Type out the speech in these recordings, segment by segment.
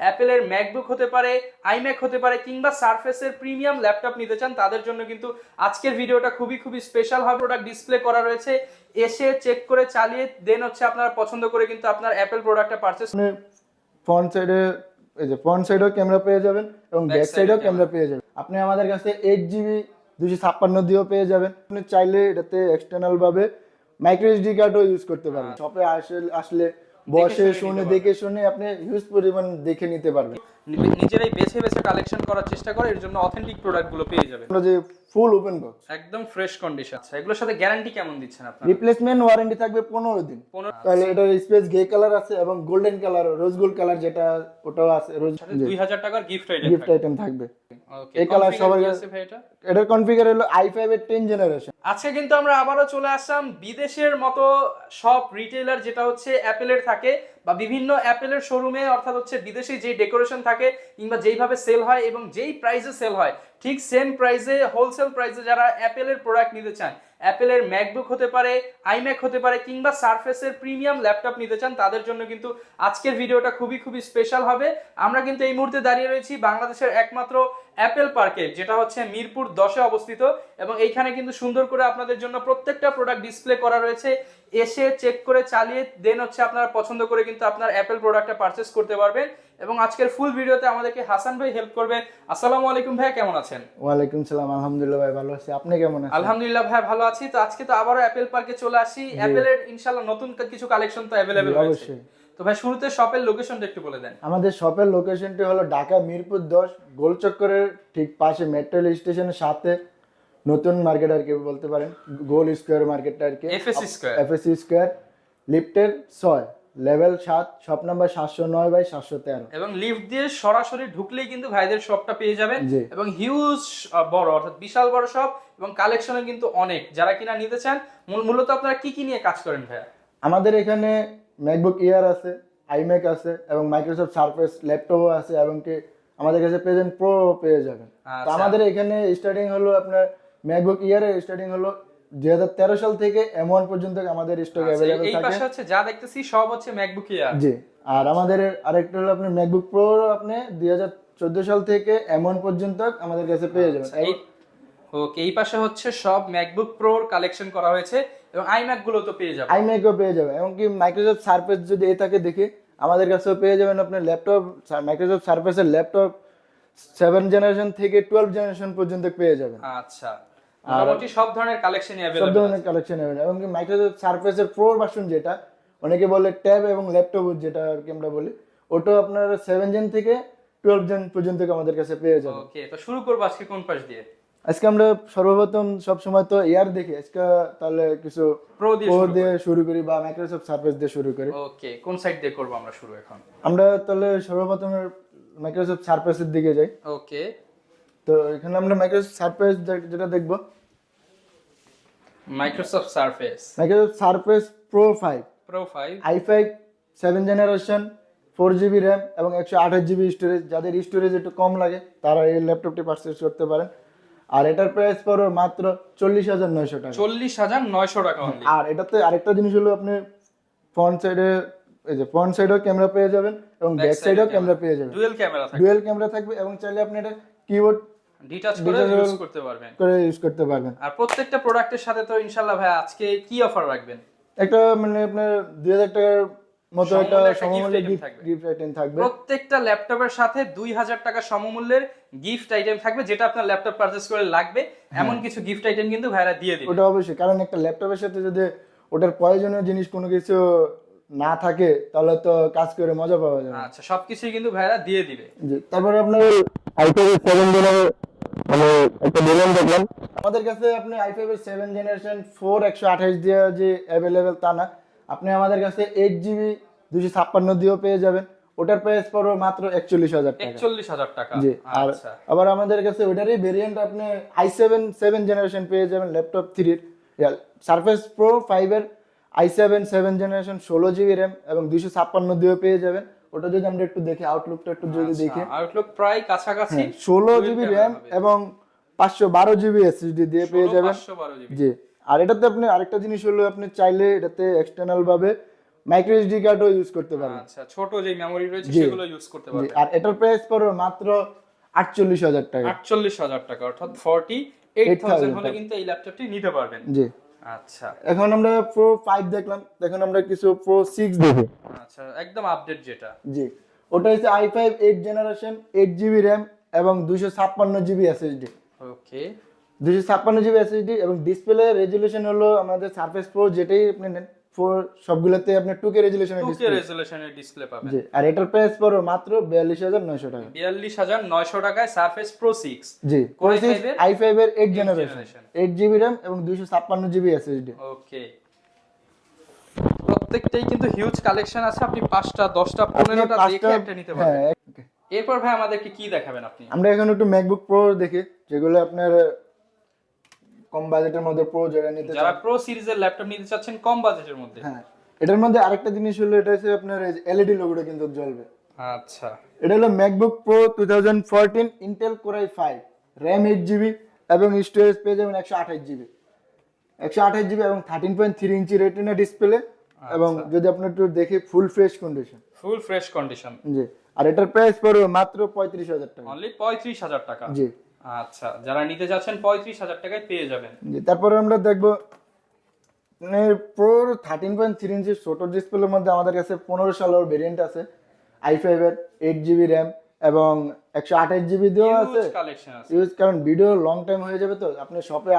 অ্যাপেলের ম্যাকবুক হতে পারে, আইম্যাক হতে পারে, কিংবা সারফেসের প্রিমিয়াম ল্যাপটপ নিতে চান তাদের জন্য কিন্তু আজকের ভিডিওটা খুবই স্পেশাল হবে। প্রোডাক্ট ডিসপ্লে করা রয়েছে, এসে চেক করে চালিয়ে দেন হচ্ছে আপনারা পছন্দ করে কিন্তু আপনার অ্যাপেল প্রোডাক্টটা পারচেজ। ফ্রন্ট সাইডে ফ্রন্ট সাইডেও ক্যামেরা পেয়ে যাবেন এবং ব্যাক সাইডেও ক্যামেরা পেয়ে যাবেন। আপনি আমাদের কাছে 8GB 256 দিয়েও পেয়ে যাবেন। আপনি চাইলে এটাতে এক্সটার্নাল ভাবে মাইক্রো এসডি কার্ডও ইউজ করতে পারবেন। শপে আসলে বসে শুনে দেখে শুনে আপনি হিউজ পরিমাণ দেখে নিতে পারবেন। নিজেরাই বেছে বেছে কালেকশন করার চেষ্টা করে, এর জন্য অথেন্টিক প্রোডাক্টগুলো পেয়ে যাবেন। আমরা যে ফুল ওপেন বক্স একদম ফ্রেশ কন্ডিশন। আচ্ছা, এগুলোর সাথে গ্যারান্টি কেমন দিচ্ছেন আপনারা? রিপ্লেসমেন্ট ওয়ারেন্টি থাকবে 15 দিন। তাহলে এটার স্পেস গ্রে কালার আছে এবং golden colour, rose gold colour যেটা ওটাও আছে। রোজ 2000 টাকার গিফট আইটেম থাকবে। ওকে, এই কালার সবার আছে ভাই। এটার কনফিগার হলো i5 এর 10 জেনারেশন। আজকে কিন্তু আমরা আবারও চলে আসলাম বিদেশের মতো সব রিটেইলার যেটা হচ্ছে অ্যাপেলের থাকে বা বিভিন্ন অ্যাপেলের শোরুমে, অর্থাৎ হচ্ছে বিদেশে যে ডেকোরেশন থাকে কিংবা যেইভাবে সেল হয় এবং যেই প্রাইসে সেল হয় ঠিক সেম প্রাইসে হোলসেল প্রাইসে যারা অ্যাপেলের প্রোডাক্ট নিতে চান, অ্যাপেলের ম্যাকবুক হতে পারে, আইম্যাক হতে পারে, কিংবা সারফেসের প্রিমিয়াম ল্যাপটপ নিতে চান তাদের জন্য কিন্তু আজকের ভিডিওটা খুবই স্পেশাল হবে। আমরা কিন্তু এই মুহূর্তে দাঁড়িয়ে রয়েছি বাংলাদেশের একমাত্র অ্যাপেল পার্কে, যেটা হচ্ছে মিরপুর 10-এ অবস্থিত, এবং এইখানে কিন্তু সুন্দর করে আপনাদের জন্য প্রত্যেকটা প্রোডাক্ট ডিসপ্লে করা রয়েছে। এসে চেক করে চালিয়ে দেন হচ্ছে আপনারা পছন্দ করে কিন্তু আপনার অ্যাপেল প্রোডাক্টটা পারচেজ করতে পারবেন। এবং আজকের ফুল ভিডিওতে আমাদেরকে হাসান ভাই হেল্প করবে। আসসালামু আলাইকুম ভাই, কেমন আছেন? ওয়ালাইকুম সালাম, আলহামদুলিল্লাহ ভাই ভালো আছি। আপনি কেমন আছেন? আলহামদুলিল্লাহ ভাই ভালো আছি। তো আজকে তো আবারো অ্যাপেল পার্কে চলে আসি। অ্যাপেলের ইনশাআল্লাহ নতুন কিছু কালেকশন তো अवेलेबल রয়েছে। অবশ্যই। তো ভাই শুরুতে শপের লোকেশনটা একটু বলে দেন। আমাদের শপের লোকেশনটি হলো ঢাকা মিরপুর 10 গোল চক্করের ঠিক পাশে মেট্রো স্টেশনের সাথে নতুন মার্কেট আর কি বলতে পারেন, গোল স্কয়ার মার্কেটটা আর কি, এফএসসি স্কয়ার লিফটের 6 লেভেল 7 শপ নাম্বার 709/713 এবং লিফট দিয়ে সরাসরি ঢুকলেই কিন্তু ভাইদের শপটা পেয়ে যাবেন। এবং হিউজ বড়, অর্থাৎ বিশাল বড় শপ, এবং কালেকশনও কিন্তু অনেক। যারা কিনা নিতে চান, মূলত আপনারা কি নিয়ে কাজ করেন ভাইয়া? আমাদের এখানে ম্যাকবুক এয়ার আছে, আইম্যাক আছে এবং মাইক্রোসফট সারফেস ল্যাপটপও আছে, এবং কি আমাদের কাছে প্রেজেন্ট প্রো পেয়ে যাবেন। তো আমাদের এখানে স্টার্টিং হলো আপনার ম্যাকবুক ইয়ারের স্টার্টিং হলো 2013 সাল থেকে M1 পর্যন্ত আমাদের স্টক अवेलेबल থাকে। এই পাশে হচ্ছে যা দেখতেছি সব হচ্ছে ম্যাকবুক এয়ার। জি, আর আমাদের আরেকটা হলো আপনার ম্যাকবুক প্রো, আপনি 2014 সাল থেকে M1 পর্যন্ত আমাদের কাছে পেয়ে যাবেন। ওকে, এই পাশে হচ্ছে সব ম্যাকবুক প্রোর কালেকশন করা হয়েছে, এবং আইম্যাক গুলো তো পেয়ে যাবেন। আইম্যাকও পেয়ে যাবেন, এমনকি মাইক্রোসফট সারফেস যদি এ থাকে দেখে আমাদের কাছেও পেয়ে যাবেন। আপনার ল্যাপটপ মাইক্রোসফট সারফেসের ল্যাপটপ 7 জেনারেশন থেকে 12 জেনারেশন পর্যন্ত পেয়ে যাবেন। আচ্ছা, মোটামুটি সব ধরনের কালেকশনই अवेलेबल, সব ধরনের কালেকশন अवेलेबल। এমনকি মাইক্রোসফট সারফেসের প্রো ভার্সন যেটা অনেকে বলে ট্যাব এবং ল্যাপটপ যেটা আর কি আমরা বলি, ওটা আপনার 7 জেন থেকে 12 জেন পর্যন্ত আমাদের কাছে পেয়ে যাবেন। ওকে, তো শুরু করব আজকে কোন পাশ দিয়ে? আজকে আমরা সর্বপ্রথম সব সময় তো এয়ার দেখি, আজকে তাহলে কিছু প্রো দিয়ে শুরু করি বা মাইক্রোসফট সারফেস দিয়ে শুরু করি। ওকে, কোন সাইড দিয়ে করব আমরা শুরু এখন? আমরা তাহলে সর্বপ্রথম মাইক্রোসফট সারফেসের দিকে যাই। ওকে, তো এখানে আমরা মাইক্রোসফট সারফেস যেটা দেখব, Microsoft Microsoft surface pro 5 i5 7 generation 4GB RAM এবং 128GB স্টোরেজ। যাদের স্টোরেজ একটু কম লাগে তারা এই ল্যাপটপটি পারচেজ করতে পারেন। আর এটার প্রাইস পড়বে মাত্র 40,900 টাকা। 40,900 টাকা অনলি। আর এটাতে আরেকটা জিনিস হলো আপনি ফ্রন্ট সাইডেও ক্যামেরা পেয়ে যাবেন এবং ব্যাক সাইডেও ক্যামেরা পেয়ে যাবেন। ডুয়াল ক্যামেরা থাকবে এবং চাইলে আপনি এটা কিবোর্ড ডিটাচ করে ইউজ করতে পারবেন। আর প্রত্যেকটা প্রোডাক্টের সাথে তো ইনশাআল্লাহ ভাই আজকে কি অফার রাখবেন? একটা মানে আপনার 2000 টাকার মতো একটা সমমূল্যের গিফট আইটেম থাকবে। প্রত্যেকটা ল্যাপটপের সাথে 2000 টাকা সমমূল্যের গিফট আইটেম থাকবে, যেটা আপনার ল্যাপটপ পারচেজ করে লাগবে এমন কিছু গিফট আইটেম কিন্তু ভাইরা দিয়ে দিবে। ওটা অবশ্যই, কারণ একটা ল্যাপটপের সাথে যদি ওটার প্রয়োজনীয় জিনিস কোনো কিছু না থাকে তাহলে তো কাজ করে মজা পাওয়া যাবে। আচ্ছা, সবকিছুই কিন্তু ভাইরা দিয়ে দিবে। জি, তারপরে আপনার i5 এর 7 জেনারেশন মানে একটা বলুন দেখলাম আমাদের কাছে আপনি i5 এর 7 জেনারেশন 4 128 দিয়ে যে अवेलेबल তা না, আপনি আমাদের কাছে 8GB 256 দিয়েও পেয়ে যাবেন। ওটার প্রাইস পড়বে মাত্র 41,000 টাকা। 41,000 টাকা। জি, আর আবার আমাদের কাছে ওটারই ভেরিয়েন্ট আপনি i7 7 জেনারেশন পেয়ে যাবেন ল্যাপটপ 3 এর সারফেস প্রো 5 এর i7 7 জেনারেশন 16GB র্যাম এবং 256 দিয়েও পেয়ে যাবেন। ওটা যদি আমরা একটু দেখি, আউটলুকটা একটু যদি দেখি, আউটলুক প্রায় কাছাকাছি 16GB র্যাম এবং 512GB SSD দিয়ে পেয়ে যাবেন। জি, আর এটাতে আপনি আরেকটা জিনিস হলো আপনি চাইলে এটাতে এক্সটার্নাল ভাবে মাইক্রো এসডি কার্ডও ইউজ করতে পারবেন। আচ্ছা, ছোট যে মেমরি রয়েছে জি। সেগুলো ইউজ করতে জি, পারবেন। আর এটার প্রাইস পড়বে মাত্র 48,000 টাকা। 48,000 টাকা, অর্থাৎ 48,000 হলে টাকা। কিন্তু এই ল্যাপটপটি নিতে পারবেন। জি। আচ্ছা এখন আমরা প্রো 5 দেখলাম, এখন আমরা কিছু প্রো 6 দেখি। আচ্ছা, একদম আপডেট যেটা। জি, ওটা হচ্ছে i5 8 জেনারেশন, 8GB র্যাম এবং 256GB SSD। ওকে, 256GB SSD এবং ডিসপ্লে রেজুলেশন হলো আমাদের সারফেস প্রো, যেটাই আপনি নেন, সবগুলোতে আপনি 2K রেজুলেশনের 2K ডিসপ্লে। রেজোলিউশনের ডিসপ্লে পাবেন। জি, আর এটার প্রাইস পড়বে মাত্র 42,900 টাকা। 42,900 টাকায় সারফেস প্রো 6। জি, Core i5 এর i5 এর 8 জেনারেশন, generation। 8GB র্যাম এবং 256GB SSD। ওকে, প্রত্যেকটাই কিন্তু হিউজ কালেকশন আছে, আপনি 5টা 10টা 15টা দেখে একটা নিতে পারবেন। হ্যাঁ, এরপর ভাই আমাদেরকে কি দেখাবেন আপনি? আমরা এখন একটু ম্যাকবুক প্রো দেখি, যেগুলো আপনার কম বাজেটের মধ্যে প্রো যারা নিতে যারা চান। প্রো সিরিজের ল্যাপটপ নিতে চাচ্ছেন কম বাজেটের মধ্যে। হ্যাঁ, এটার মধ্যে আরেকটা জিনিস হলো, এটা হচ্ছে আপনার এলইডি লোগোটা কিন্তু জ্বলবে। আচ্ছা, এটা হলো MacBook pro 2014 Intel core i5, RAM 8GB এবং স্টোরেজ পেয়ে যাবেন 128GB, 128GB এবং 13.3 ইঞ্চি রেটিনা ডিসপ্লে। এবং যদি আপনি একটু দেখি full fresh condition. Full fresh condition. জি, আর এটার প্রাইস পড়বে মাত্র 35,000 টাকা। অনলি 35,000 টাকা। জি। আচ্ছা, যারা নিতে যাচ্ছেন 35,000 টাকায় পেয়ে যাবেন। জি, তারপরে আমরা দেখবো মানে প্রো 13.3 ইঞ্চি ছোট ডিসপ্লের মধ্যে আমাদের কাছে 15 সালের ভেরিয়েন্ট আছে, i5 এর 8GB র্যাম এবং 128GB দিয়েও আছে। হিউজ কালেকশন আছে। ইউজ, কারণ ভিডিও লং টাইম হয়ে যাবে, তো আপনি শপে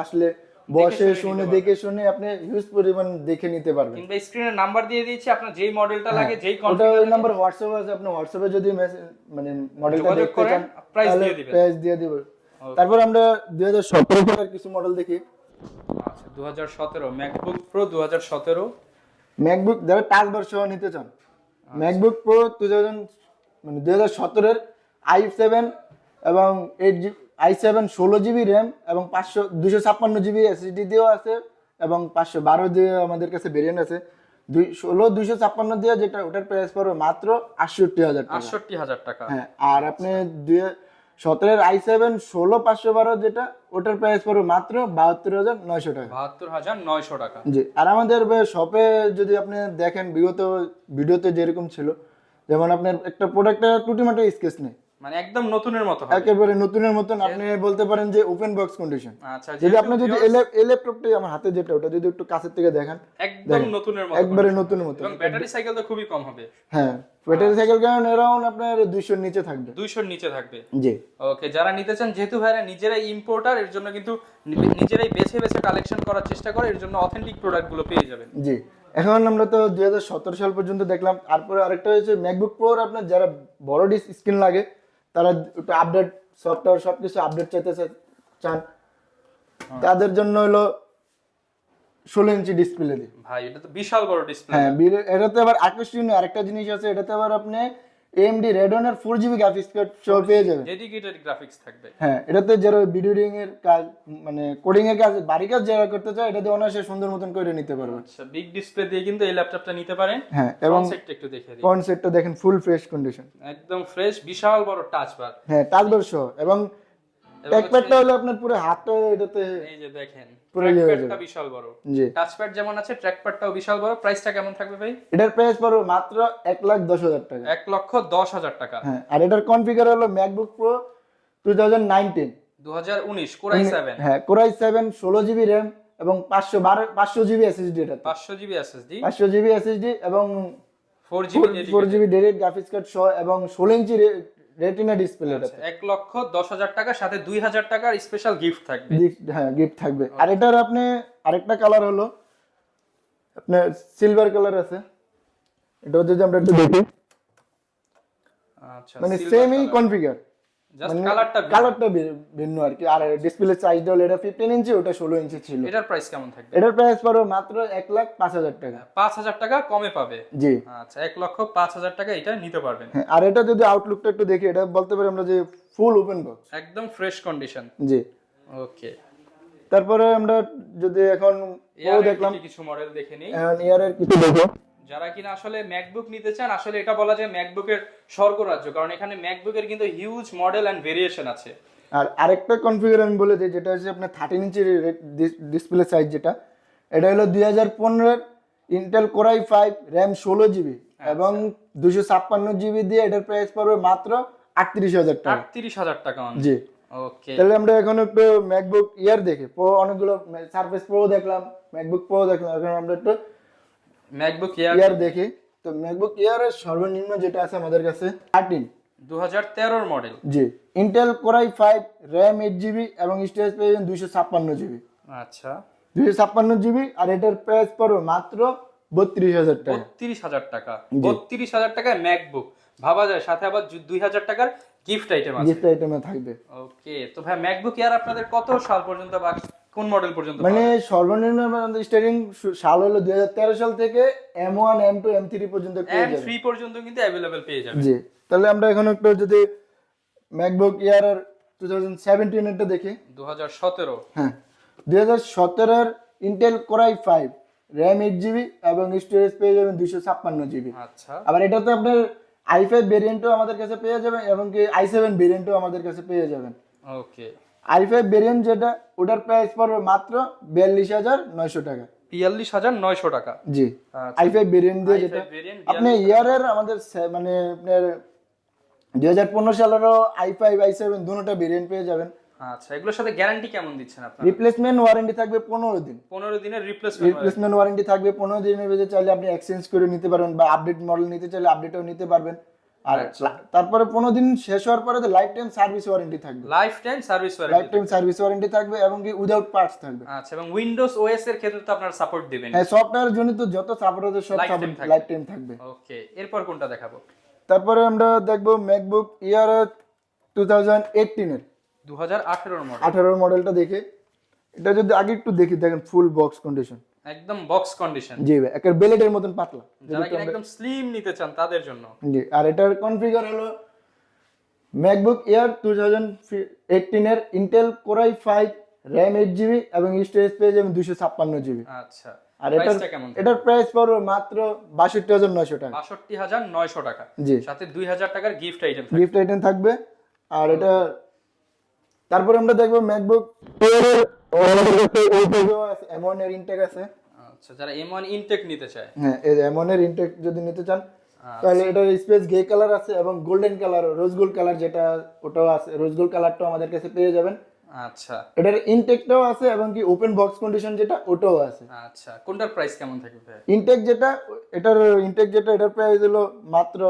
আসলে বসে শুনে দেখে শুনে আপনি হিউজ পরিমাণ দেখে নিতে পারবেন। কিংবা স্ক্রিনে নাম্বার দিয়ে দিয়েছি, আপনার যেই মডেলটা লাগে, যেই ওটা কনফিগার ওই নাম্বার হোয়াটসঅ্যাপ আছে, আপনি হোয়াটসঅ্যাপে যদি মানে মডেলটা যোগাযোগ দেখতে করেন, চান প্রাইস তাহলে দিয়ে দিবেন। প্রাইস দিয়ে দিব। তারপর আমরা 2017 সালের কিছু মডেল দেখি। আচ্ছা, 2017 ম্যাকবুক প্রো 2017। ম্যাকবুক যারা টাচ বার সহ নিতে চান, ম্যাকবুক প্রো 2017 এর i7 এবং 8GB i7 16GB র্যাম এবং 256GB SSD দিয়েও আছে এবং 512 দিয়ে আমাদের কাছে ভেরিয়েন্ট আছে। 256 দিয়ে যেটা, ওটার প্রাইস পড়বে মাত্র 68,000 টাকা। 68,000 টাকা। হ্যাঁ, আর আপনি 2017 এর i7 16512 যেটা, ওটার প্রাইস পড়বে মাত্র 72,900 টাকা। 72,900 টাকা। জি, আর আমাদের শপে যদি আপনি দেখেন বিগত ভিডিওতে যেরকম ছিল, যেমন আপনার একটা প্রোডাক্টের টুটিমাটি স্কেচ নেই, মানে একদম নতুনের মতো হবে। একেবারে নতুনের মতন। আপনি বলতে পারেন যে ওপেন বক্স কন্ডিশন। আচ্ছা, যদি আপনি যদি এই ল্যাপটপটাই আমার হাতে যেটা, ওটা যদি একটু কাছের থেকে দেখেন, একদম নতুনের মতো, একবারে নতুনের মতো। এবং ব্যাটারি সাইকেল তো খুবই কম হবে। হ্যাঁ, ব্যাটারি সাইকেল কারণ এরাউন্ড আপনার 200 এর নিচে থাকবে। 200 এর নিচে থাকবে। জি। ওকে, যারা নিতে চান, যেহেতু ভাইরা নিজেরাই ইম্পোর্টার, এর জন্য কিন্তু নিজেরাই বেছে বেছে কালেকশন করার চেষ্টা করে, এর জন্য অথেন্টিক প্রোডাক্টগুলো পেয়ে যাবেন। জি, এখন আমরা তো 2017 সাল পর্যন্ত দেখলাম। তারপরে আরেকটা হচ্ছে ম্যাকবুক প্রোর আপনার যারা বড় স্ক্রিন লাগে, তারা একটু আপডেট সফটওয়্যার সবকিছু আপডেট চান, তাদের জন্য হলো 16 ইঞ্চি ডিসপ্লে দিয়ে। ভাই, এটা তো বিশাল বড় ডিসপ্লে। হ্যাঁ, এটাতে আবার আকর্ষণীয় আরেকটা জিনিস আছে, এটাতে আবার আপনি AMD Radeon এর 4GB গ্রাফিক্স কার্ড সহ পেয়ে যাবেন। ডেডিকেটেড গ্রাফিক্স থাকবে। হ্যাঁ, এটাতে যারা ভিডিও এডিটিং এর কাজ, মানে কোডিং এর কাজ, বাড়ি কাজ যারা করতে চায়, এটাতে অনায়াসে সুন্দর মতন করে নিতে পারবেন। আচ্ছা, বিগ ডিসপ্লে দিয়ে কিন্তু এই ল্যাপটপটা নিতে পারেন। হ্যাঁ, এবং সেটটা একটু দেখে দিই। ফ্রন্ট সেটটা দেখেন ফুল ফ্রেশ কন্ডিশন, একদম ফ্রেশ, বিশাল বড় টাচ বার। হ্যাঁ, টাচ বার সহ। এবং ট্র্যাকপ্যাডটা হলো আপনার পুরো হাতটা এটাতে এই যে দেখেন, পুরো ইয়ে হয়ে ট্র্যাকপ্যাডটা যাবে। বিশাল বড়। জি, টাচপ্যাড যেমন আছে, ট্র্যাকপ্যাডটাও বিশাল বড়। প্রাইসটা কেমন থাকবে ভাই? এটার প্রাইস পড়বে মাত্র 1,10,000 টাকা। 1,10,000 টাকা। হ্যাঁ, আর এটার কনফিগার হলো ম্যাকবুক প্রো 2019 2019 Core i7। হ্যাঁ, Core i7 16GB র্যাম এবং 500GB SSD। এটা 500GB SSD, 500GB SSD এবং 4GB dedicated। 4GB dedicated graphics card সহ এবং 16 ইঞ্চি রেটিনা ডিসপ্লে। এটা 1,10,000 টাকা, সাথে 2,000 টাকার স্পেশাল গিফট থাকবে। হ্যাঁ, গিফট থাকবে। আর এটার আপনি আরেকটা কালার হলো আপনার সিলভার কালার আছে, এটা যদি আমরা একটু দেখি, আচ্ছা, মানে সেমই কনফিগার, জাস্ট মানে কালারটা ভিন্ন আর কি। আর ডিসপ্লে সাইজটা হলো এটা 15 ইঞ্চি, ওটা 16 ইঞ্চি ছিল। এটার প্রাইস কেমন থাকবে? এটার প্রাইস পড়বে মাত্র 1,05,000 টাকা। 5,000 টাকা কমে পাবে। জি। আচ্ছা, 1,05,000 টাকা এটা নিতে পারবেন। হ্যাঁ, আর এটা যদি আউটলুকটা একটু দেখি, এটা বলতে পারি আমরা যে ফুল ওপেন বক্স, একদম ফ্রেশ কন্ডিশন। জি। ওকে, তারপরে আমরা যদি এখন দেখলাম কিছু মডেল দেখে নিই। এখন ইয়ারের কিছু দেখো। যারা কিনা আসলে ম্যাকবুক নিতে চান, আসলে এটা বলা যায় ম্যাকবুকের স্বর্গরাজ্য, কারণ এখানে ম্যাকবুকের কিন্তু হিউজ মডেল এন্ড ভেরিয়েশন আছে। আর আরেকটা কনফিগার আমি বলে দিই, যেটা হচ্ছে আপনার 13 ইঞ্চি ডিসপ্লে সাইজ, যেটা এটা হলো 2015 এর Intel core i5 RAM 16 GB এবং 256 জিবি দিয়ে এটার প্রাইস পড়বে মাত্র 38,000 টাকা। 38,000 টাকা only। জি। ওকে, তাহলে আমরা এখন একটু ম্যাকবুক ইয়ার দেখি, প্রো অনেকগুলো সারফেস প্রো দেখলাম, ম্যাকবুক প্রো দেখলাম, এখন আমরা একটু ম্যাকবুক ইয়ার দেখি। তো ম্যাকবুক ইয়ারের সর্বনিম্ন যেটা আছে আমাদের কাছে 13, 2013 মডেল। জি, Intel core i5 RAM 8 GB এবং স্টোরেজ পেয়ে যাবেন 256 জিবি। আচ্ছা, 256 জিবি, আর এটার প্রাইস পড়বে মাত্র 32,000 টাকা। 32,000 টাকা। 32,000 টাকায় ম্যাকবুক ভাবা যায়, সাথে আবার 2,000 টাকার গিফট আইটেম আছে। গিফট আইটেমে থাকবে। ওকে, তো ভাই ম্যাকবুক এয়ার আপনাদের কত সাল পর্যন্ত বা কোন মডেল পর্যন্ত মানে সর্বনিম্ন আমাদের স্টার্টিং সাল হলো 2013 সাল থেকে M1 M2 M3 পর্যন্ত পেয়ে যাবেন। M3 পর্যন্ত কিন্তু अवेलेबल পেয়ে যাবেন। জি, তাহলে আমরা এখন একটু যদি ম্যাকবুক এয়ার 2017 এরটা দেখি। 2017, হ্যাঁ, 2017 এর Intel core i5 RAM 8 GB এবং স্টোরেজ পেয়ে যাবেন 256 জিবি। আচ্ছা, আবার এটাতে আপনার i5 ভেরিয়েন্টও আমাদের কাছে পেয়ে যাবেন এবং কি i7 ভেরিয়েন্টও আমাদের কাছে পেয়ে যাবেন। ওকে, i5 ভেরিয়েন্ট যেটা, ওটার প্রাইস পড়বে মাত্র 42,900 টাকা। 42,900 টাকা। জি, আচ্ছা, i5 ভেরিয়েন্ট দিয়ে যেটা ভেরিয়েন্ট আপনি ইয়ারের আমাদের মানে আপনার 2015 সালেরও i5 i7 দুটোটা ভেরিয়েন্ট পেয়ে যাবেন। আচ্ছা, এগুলোর সাথে গ্যারান্টি কেমন দিচ্ছেন আপনারা? রিপ্লেসমেন্ট ওয়ারেন্টি থাকবে 15 দিন। 15 দিনের রিপ্লেসমেন্ট। রিপ্লেসমেন্ট ওয়ারেন্টি থাকবে 15 দিনের ভিতরে, চাইলে আপনি এক্সচেঞ্জ করে নিতে পারবেন বা আপডেট মডেল নিতে চাইলে আপডেটও নিতে পারবেন। আর তারপরে 15 দিন শেষ হওয়ার পরে লাইফ টাইম সার্ভিস ওয়ারেন্টি থাকবে। Life time service life warranty. Time service warranty থাকবে এবং কি উইদাউট পার্টস থাকবে। আচ্ছা, এবং উইন্ডোজ ওএস এর ক্ষেত্রে তো আপনারা সাপোর্ট দিবেন। হ্যাঁ, সফটওয়্যার জনিত যত সাপোর্ট আছে সব Lifetime সাপোর্ট থাকবে। লাইফ টাইম থাকবে। ওকে, এরপর কোনটা দেখাবো? তারপরে আমরা দেখব ম্যাকবুক ইয়ার 2018 এর 2018 মডেল। 18 মডেলটা দেখে, এটা যদি আগে একটু দেখি, দেখেন ফুল বক্স কন্ডিশন। একদম বক্স কন্ডিশন। জি ভাই, একটা বেলেটের মতন পাতলা। যারা কিনা একদম স্লিম নিতে চান তাদের জন্য। জি, আর এটার কনফিগার হলো ম্যাকবুক এয়ার 2018 এর Intel core i5 RAM 8 GB এবং স্টোরেজ পেয়ে যাবেন 256 জিবি। আচ্ছা, আর প্রাইসটা কেমন? এটার প্রাইস পড়বে মাত্র 62,900 টাকা। 62,900 টাকা। জি, সাথে 2,000 টাকার গিফট আইটেম থাকবে। গিফট আইটেম থাকবে। আর এটা তারপরে আমরা দেখবো ম্যাকবুক এর আমাদের কাছে M1 এর ইনটেক আছে। আচ্ছা, যারা M1 ইনটেক নিতে চায়, হ্যাঁ, এই M1 এর ইনটেক যদি নিতে চান তাহলে এটার স্পেস গ্রে কালার আছে এবং golden colour, rose gold colour যেটা, ওটাও আছে। রোজ গোল্ড কালারটাও আমাদের কাছে পেয়ে যাবেন। আচ্ছা এটার ইনটেকটাও আছে এবং কি ওপেন বক্স কন্ডিশন যেটা, ওটাও আছে। আচ্ছা, কোনটার প্রাইস কেমন থাকবে ভাই? ইনটেক যেটা, এটার প্রাইস হলো মাত্র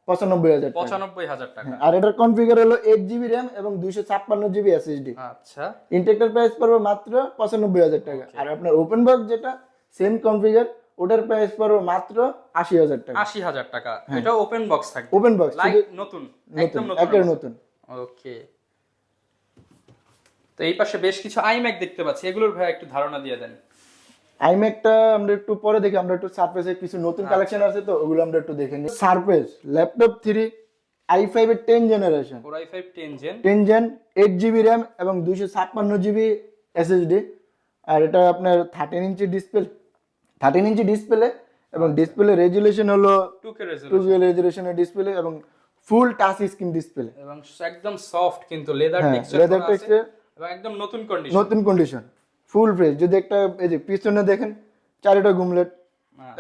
95,000 টাকা। 95,000 টাকা। আর এটার কনফিগার হলো 8 জিবি র্যাম এবং 256 জিবি এসএসডি। আচ্ছা, ইনটেকটার প্রাইস পড়বে মাত্র 95,000 টাকা। আর আপনার ওপেন বক্স যেটা সেম কনফিগার, ওটার প্রাইস পড়বে মাত্র 80,000 টাকা। 80,000 টাকা। এটা ওপেন বক্স থাকবে। ওপেন বক্স, লাইক নতুন, একদম নতুন, একের নতুন। ওকে। তো এই পাশে বেশ কিছু আইম্যাক দেখতে পাচ্ছি, এগুলোর ভাই একটু ধারণা দিয়ে দেন। আইম্যাকটা আমরা একটু পরে দেখি, আমরা একটু সারফেসের কিছু নতুন কালেকশন আছে তো ওগুলো আমরা একটু দেখে নিই। সারফেস ল্যাপটপ 3 i5 এর 10 generation, Core i5 10 gen, 10 gen, 8 GB RAM এবং 256 জিবি এসএসডি। আর এটা আপনার 13 ইঞ্চি ডিসপ্লে এবং ডিসপ্লে রেজুলেশন হলো 2K রেজোলিউশন 2K রেজুলেশনের ডিসপ্লে এবং ফুল টাচ স্ক্রিন ডিসপ্লে। এবং একদম সফট, কিন্তু লেদার হ্যাঁ, টেক্সচার লেদার টেক্সচার এবং একদম নতুন কন্ডিশন। নতুন কন্ডিশন, ফুল ফ্রেশ। যদি একটা এই যে পিছনে দেখেন, চারটা গুমলেট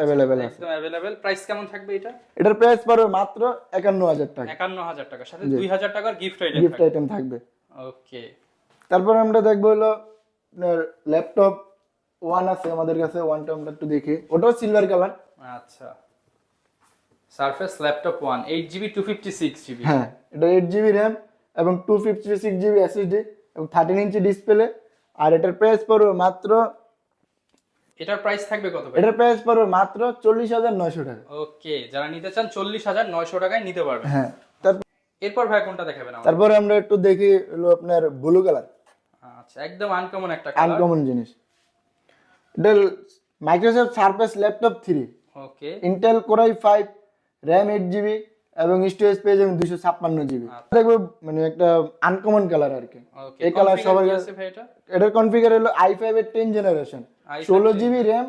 अवेलेबल আছে। একদম अवेलेबल। প্রাইস কেমন থাকবে এটা? এটার প্রাইস পড়বে মাত্র 51,000 টাকা। 51,000 টাকা, সাথে 2,000 টাকার গিফট আইটেম গিফট থাকবে। আইটেম থাকবে। ওকে, তারপর আমরা দেখবো হলো আপনার ল্যাপটপ 1 আছে আমাদের কাছে। 1টা আমরা একটু দেখি, ওটাও সিলভার কালার। আচ্ছা, সারফেস ল্যাপটপ 1 8GB 256GB। হ্যাঁ, এটা 8 জিবি র্যাম এবং 256 জিবি এসএসডি এবং 13 ইঞ্চি ডিসপ্লে। আর এটার প্রাইস পড়বে মাত্র, এটার প্রাইস থাকবে কত ভাই? এটার প্রাইস পড়বে মাত্র 40,900 টাকা। ওকে, যারা নিতে চান 40,900 টাকায় নিতে পারবেন। হ্যাঁ, এরপর ভাই কোনটা দেখাবেন আমাদের? তারপরে আমরা একটু দেখি হলো আপনার ব্লু কালার, আচ্ছা, একদম আনকমন একটা কালার। আনকমন জিনিস। এটা Microsoft Surface laptop 3 okay, Intel core i5 RAM 8 GB এবং স্টোরেজ পেয়ে যাবেন 256 জিবি। দেখবো মানে একটা আনকমন কালার আর কি। ওকে, এই কালার সবাই আছে ভাই এটা? এটার কনফিগার হলো i5 এর 10 জেনারেশন, 16 জিবি র্যাম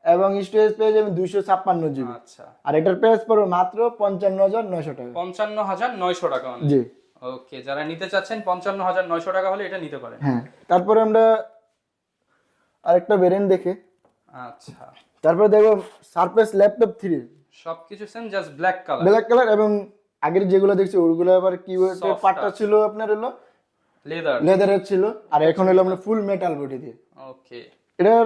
এবং স্টোরেজ পেয়ে যাবেন 256 জিবি। আচ্ছা, আর এটার প্রাইস পড়বে মাত্র 55,900 টাকা। 55,900 টাকা মানে। জি, ওকে, যারা নিতে চাচ্ছেন 55,900 টাকা হলে এটা নিতে পারেন। হ্যাঁ। তারপরে আমরা আরেকটা ভেরিয়েন্ট দেখি। আচ্ছা, তারপরে দেখো সারফেস ল্যাপটপ 3 সবকিছু same, just black colour. Black colour, এবং আগের যেগুলো দেখছি ওগুলো আবার কিবোর্ডের Soft পার্টটা touch। ছিল আপনার হলো লেদার। লেদারের ছিল, আর এখন হলো আমরা ফুল মেটাল বডি দিয়ে। ওকে। এটার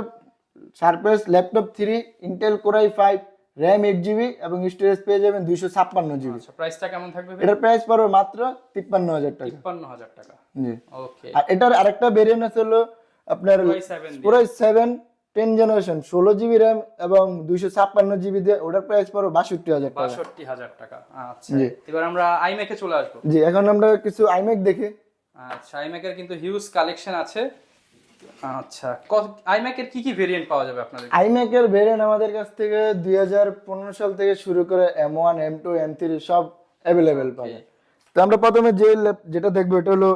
surface laptop 3 Intel core i5 RAM 8GB এবং স্টোরেজ পেয়ে যাবেন 256GB। আচ্ছা, প্রাইসটা কেমন থাকবে ভাই? এটার প্রাইস পড়বে মাত্র 53000 টাকা। 53000 টাকা। জি। ওকে। আর এটার আরেকটা ভেরিয়েন্ট আছে হলো আপনার Core i7 10 generation 16GB RAM এবং 256GB দিয়ে, ওটার প্রাইস পড়বে 62000 টাকা। 62000 টাকা। আচ্ছা, জি। এবার আমরা iMac এ চলে আসবো। জি, এখন আমরা কিছু iMac দেখি। আচ্ছা, iMac এর কিন্তু হিউজ কালেকশন আছে। আচ্ছা, iMac এর কি কি ভেরিয়েন্ট পাওয়া যাবে আপনাদের? iMac এর ভেরিয়েন্ট আমাদের কাছ থেকে 2015 সাল থেকে শুরু করে M1 M2 M3 সব অ্যাভেলেবেল পাবে। তো আমরা প্রথমে যেটা দেখবো এটা হলো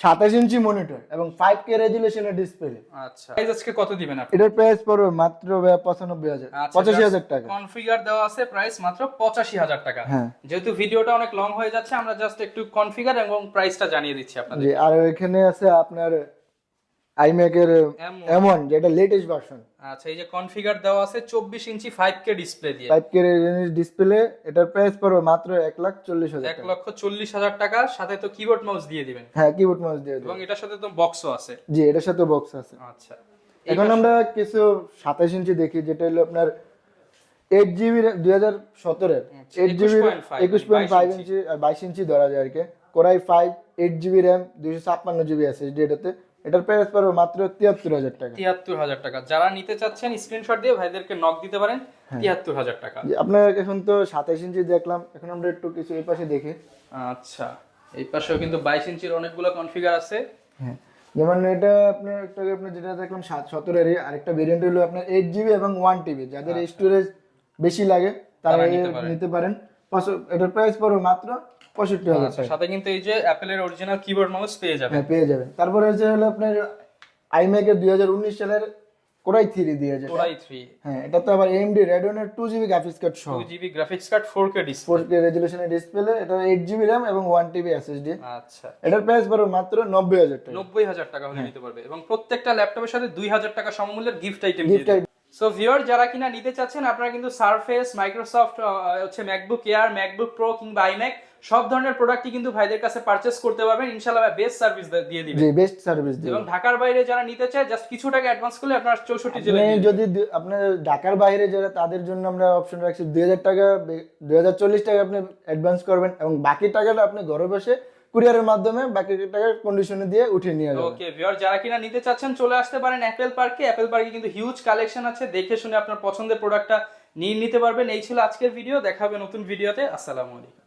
27 ইঞ্চি মনিটর এবং 5K রেজুলেশনের ডিসপ্লে। আচ্ছা, প্রাইস আজকে কত দিবেন আপনি? এটার প্রাইস পড়বে মাত্র 85000 টাকা। কনফিগার দেওয়া আছে, প্রাইস মাত্র 85000 টাকা। হ্যাঁ। যেহেতু ভিডিওটা অনেক লং হয়ে যাচ্ছে, আমরা জাস্ট একটু কনফিগার এবং প্রাইসটা জানিয়ে দিচ্ছি আপনাদের। জি, আর এখানে আছে আপনার iMac এর M1 যেটা লেটেস্ট ভার্সন। আচ্ছা, এই যে কনফিগার দেওয়া আছে 24 ইঞ্চি 5K ডিসপ্লে দিয়ে। 5K ডিসপ্লে, এটার প্রাইস পড়বে মাত্র 1,40,000 টাকা। 1,40,000 টাকা, সাথে তো কিবোর্ড মাউস দিয়ে দিবেন। হ্যাঁ, কিবোর্ড মাউস দিয়ে এবং দেব। এটার সাথে তো বক্সও আছে। জি, এটার সাথে বক্স আছে। আচ্ছা, এখন আমরা কিছু 27 ইঞ্চি দেখি, যেটা হলো আপনার 8GB 2017 এর 8GB 21.5 ইঞ্চি আর 22 ইঞ্চি ধরা যায় আর কি। Core i5 8GB RAM 256GB SSD এটাতে। এটার প্রাইস পড়বে মাত্র 73000 টাকা। 73000 টাকা। যারা নিতে চাচ্ছেন স্ক্রিনশট দিয়ে ভাইদেরকে নক দিতে পারেন। 73000 টাকা। জি, আপনার এখন তো 27 ইঞ্চি দেখলাম, এখন আমরা একটু কিছু এই পাশে দেখি। আচ্ছা, এই পাশেও কিন্তু 22 ইঞ্চির অনেকগুলো কনফিগার আছে। হ্যাঁ, যেমন এটা আপনার একটা আপনার যেটা দেখলাম 17 এর আরেকটা ভেরিয়েন্ট হলো আপনার 8GB এবং 1TB, যাদের স্টোরেজ বেশি লাগে তারা নিতে পারেন। এটার প্রাইস পড়বে মাত্র 65000 টাকা। সাথে কিন্তু এই যে অ্যাপেলের অরিজিনাল কিবোর্ড মাউস পেয়ে যাবেন। হ্যাঁ, পেয়ে যাবেন। তারপরে হলো আপনার iMac এর 2019 সালের Core i3 দিয়ে যেটা। Core i3। হ্যাঁ, এটা তো আবার AMD Radeon এর 2GB গ্রাফিক্স কার্ড সহ। 2GB graphics card 4K display. 4K রেজুলেশনের ডিসপ্লে, এটা 8GB RAM এবং 1TB SSD। আচ্ছা, এটার প্রাইস পড়বে মাত্র 90000 টাকা। 90000 টাকা হলে নিতে পারবে এবং প্রত্যেকটা ল্যাপটপের সাথে 2000 টাকা সমমূল্যের গিফট আইটেম গিফট দিয়ে দেবে। সো ভিউয়ার, যারা কিনা নিতে চাচ্ছেন, আপনারা কিন্তু সারফেস, মাইক্রোসফট হচ্ছে ম্যাকবুক এয়ার, ম্যাকবুক প্রো কিংবা iMac সব ধরনের প্রোডাক্টই কিন্তু ভাইদের কাছে পারচেজ করতে পারবেন। ইনশাআল্লাহ বেস্ট সার্ভিস দিয়ে দিবেন। জি, বেস্ট সার্ভিস দিবেন। এবং ঢাকার বাইরে যারা নিতে চায়, জাস্ট কিছু টাকা অ্যাডভান্স করলে আপনারা 64 জেলায় আপনি যদি আপনার ঢাকার বাইরে যারা, তাদের জন্য আমরা অপশন রাখছি 2000 টাকা 2040 টাকা আপনি অ্যাডভান্স করবেন এবং বাকি টাকাটা আপনি ঘরে বসে কুরিয়ারের মাধ্যমে বাকি টাকা কন্ডিশনে দিয়ে উঠিয়ে নিয়ে যাবেন। ওকে ভিউয়ার, যারা কিনা নিতে চাচ্ছেন চলে আসতে পারেন অ্যাপেল পার্কে। অ্যাপেল পার্কে কিন্তু হিউজ কালেকশন আছে, দেখে শুনে আপনার পছন্দের প্রোডাক্টটা নিয়ে নিতে পারবেন। এই ছিল আজকের ভিডিও, দেখা হবে নতুন ভিডিওতে। আসসালামু আলাইকুম।